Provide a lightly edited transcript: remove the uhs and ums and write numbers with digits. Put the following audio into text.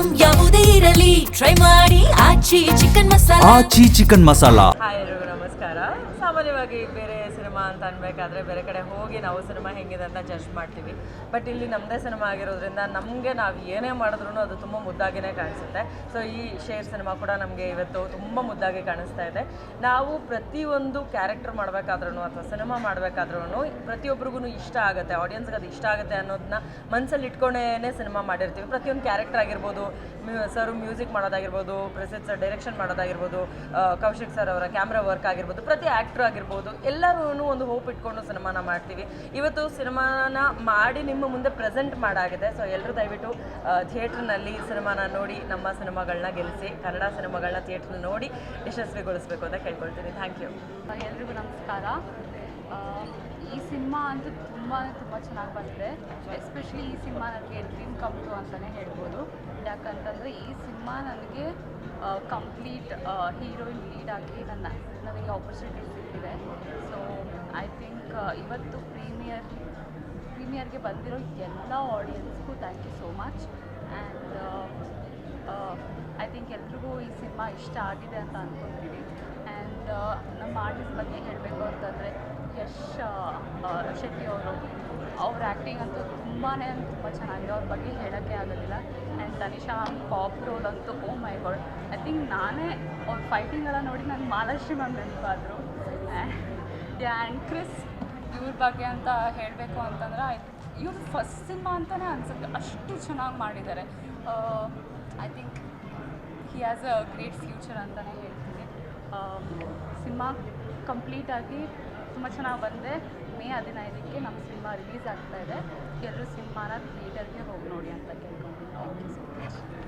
Item ಯಾವುದೇ ಇರಲಿ try ಮಾಡಿ ಆಚಿ ಚಿಕನ್ ಮಸಾಲಾ. ಹಾಯ್ ಎಲ್ರಿಗೂ ನಮಸ್ಕಾರ. ಸಾಮಾನ್ಯವಾಗಿ ಬೇರೆ ಸಿನಿಮಾ ಅಂತ ಅನ್ಬೇಕಾದ್ರೆ ಬೇರೆ ಕಡೆ ಹೋಗಿ ನಾವು ಸಿನಿಮಾ ಹೆಂಗಿದೆ ಅಂತ ಜಡ್ಜ್ ಮಾಡ್ತೀವಿ. ಬಟ್ ಇಲ್ಲಿ ನಮ್ಮದೇ ಸಿನಿಮಾ ಆಗಿರೋದ್ರಿಂದ ನಮಗೆ ನಾವು ಏನೇ ಮಾಡಿದ್ರೂ ಅದು ತುಂಬ ಮುದ್ದಾಗಿನೇ ಕಾಣಿಸುತ್ತೆ. ಸೊ ಈ ಶೇರ್ ಸಿನಿಮಾ ಕೂಡ ನಮಗೆ ಇವತ್ತು ತುಂಬ ಮುದ್ದಾಗಿ ಕಾಣಿಸ್ತಾ ಇದೆ. ನಾವು ಪ್ರತಿಯೊಂದು ಕ್ಯಾರೆಕ್ಟರ್ ಮಾಡಬೇಕಾದ್ರೂ ಅಥವಾ ಸಿನಿಮಾ ಮಾಡಬೇಕಾದ್ರೂ ಪ್ರತಿಯೊಬ್ಬರಿಗೂ ಇಷ್ಟ ಆಗುತ್ತೆ, ಆಡಿಯನ್ಸ್ಗೆ ಅದು ಇಷ್ಟ ಆಗುತ್ತೆ ಅನ್ನೋದನ್ನ ಮನಸ್ಸಲ್ಲಿ ಇಟ್ಕೊಂಡೇ ಸಿನಿಮಾ ಮಾಡಿರ್ತೀವಿ. ಪ್ರತಿಯೊಂದು ಕ್ಯಾರೆಕ್ಟರ್ ಆಗಿರ್ಬೋದು, ಸರ್ ಮ್ಯೂಸಿಕ್ ಮಾಡೋದಾಗಿರ್ಬೋದು, ಪ್ರಸಿದ್ಧ ಸರ್ ಡೈರೆಕ್ಷನ್ ಮಾಡೋದಾಗಿರ್ಬೋದು, ಕೌಶಿಕ್ ಸರ್ ಅವರ ಕ್ಯಾಮ್ರಾ ವರ್ಕ್ ಆಗಿರ್ಬೋದು, ಪ್ರತಿ ಆ್ಯಕ್ಟ್ರ್ ಆಗಿರ್ಬೋದು, ಎಲ್ಲರೂ ಒಂದು ಹೋಪ್ ಇಟ್ಕೊಂಡು ಸಿನಿಮಾನ ಮಾಡ್ತೀವಿ. ಇವತ್ತು ಸಿನಿಮಾನ ಮಾಡಿ ನಿಮ್ಮ ಮುಂದೆ ಪ್ರೆಸೆಂಟ್ ಮಾಡಾಗಿದೆ. ಸೊ ಎಲ್ಲರೂ ದಯವಿಟ್ಟು ಥಿಯೇಟ್ರ್ನಲ್ಲಿ ಸಿನಿಮಾನ ನೋಡಿ ನಮ್ಮ ಸಿನಿಮಾಗಳನ್ನ ಗೆಲ್ಲಿಸಿ, ಕನ್ನಡ ಸಿನಿಮಾಗಳನ್ನ ಥಿಯೇಟ್ರ್ ನೋಡಿ ಯಶಸ್ವಿಗೊಳಿಸಬೇಕು ಅಂತ ಕೇಳ್ಕೊಳ್ತೀನಿ. Thank you. ಎಲ್ರಿಗೂ ನಮಸ್ಕಾರ. ಈ ಸಿನಿಮಾ ಅಂತೂ ತುಂಬ ಚೆನ್ನಾಗಿ ಬಂದಿದೆ. ಎಸ್ಪೆಷಲಿ ಈ ಸಿನಿಮಾ ನನಗೆ ಡ್ರೀಮ್ ಕಮ್ ಟ್ರೂ ಅಂತಲೇ ಹೇಳ್ಬೋದು. ಯಾಕಂತಂದರೆ ಈ ಸಿನಿಮಾ ನನಗೆ ಕಂಪ್ಲೀಟ್ ಹೀರೋಯಿನ್ ಲೀಡ್ ಆಗಿ ನನಗೆ ಆಪರ್ಚುನಿಟಿ ಸಿಕ್ಕಿದೆ. ಸೊ ಐ ಥಿಂಕ್ ಇವತ್ತು ಪ್ರೀಮಿಯರ್ಗೆ ಬಂದಿರೋ ಎಲ್ಲ ಆಡಿಯನ್ಸ್ಗೂ thank you so much. And I think ಎಲ್ರಿಗೂ ಈ ಸಿನಿಮಾ ಇಷ್ಟ ಆಗಿದೆ ಅಂತ ಅಂದ್ಕೊಳ್ತೀನಿ. ಆ್ಯಂಡ್ ನಮ್ಮ ಆರ್ಟಿಸ್ಟ್ ಬಗ್ಗೆ ಹೇಳಬೇಕು ಅಂತಂದರೆ ಯಶ್ ಶೆಟ್ಟಿ ಅವ್ರ ಆ್ಯಕ್ಟಿಂಗ್ ಅಂತೂ ತುಂಬ ಚೆನ್ನಾಗಿದೆ. ಅವ್ರ ಬಗ್ಗೆ ಹೇಳೋಕ್ಕೆ ಆಗೋದಿಲ್ಲ. ಆ್ಯಂಡ್ ತನಿಷಾ ಪಾಪ್ ರೋಲ್ ಅಂತೂ ಓ ಮೈ ಗಾಡ್, ಐ ಥಿಂಕ್ ನಾನೇ ಅವ್ರ ಫೈಟಿಂಗೆಲ್ಲ ನೋಡಿ ನನ್ನ ಮಹಾಲಕ್ಷ್ಮಿ ಮ್ಯಾಮ್ ನೆನಪಾದರು. ಆ್ಯಂಡ್ ಕ್ರಿಸ್ ಇವ್ರ ಬಗ್ಗೆ ಅಂತ ಹೇಳಬೇಕು ಅಂತಂದ್ರೆ ಇವ್ರ ಫಸ್ಟ್ ಸಿನಿಮಾ ಅಂತಲೇ ಅನಿಸುತ್ತೆ, ಅಷ್ಟು ಚೆನ್ನಾಗಿ ಮಾಡಿದ್ದಾರೆ. I think he has a great future ಅಂತಲೇ ಹೇಳ್ತೀನಿ. ಸಿನಿಮಾ ಕಂಪ್ಲೀಟಾಗಿ ತುಂಬ ಚೆನ್ನಾಗಿ ಬಂದೆ. ಮೇ 15ಕ್ಕೆ ನಮ್ಮ ಸಿನಿಮಾ ರಿಲೀಸ್ ಆಗ್ತಾಯಿದೆ. ಎಲ್ಲರೂ ಸಿನಿಮಾನ ಥಿಯೇಟರ್ಗೆ ಹೋಗಿ ನೋಡಿ ಅಂತ ಕೇಳ್ಕೊತೀನಿ. Thank you so much.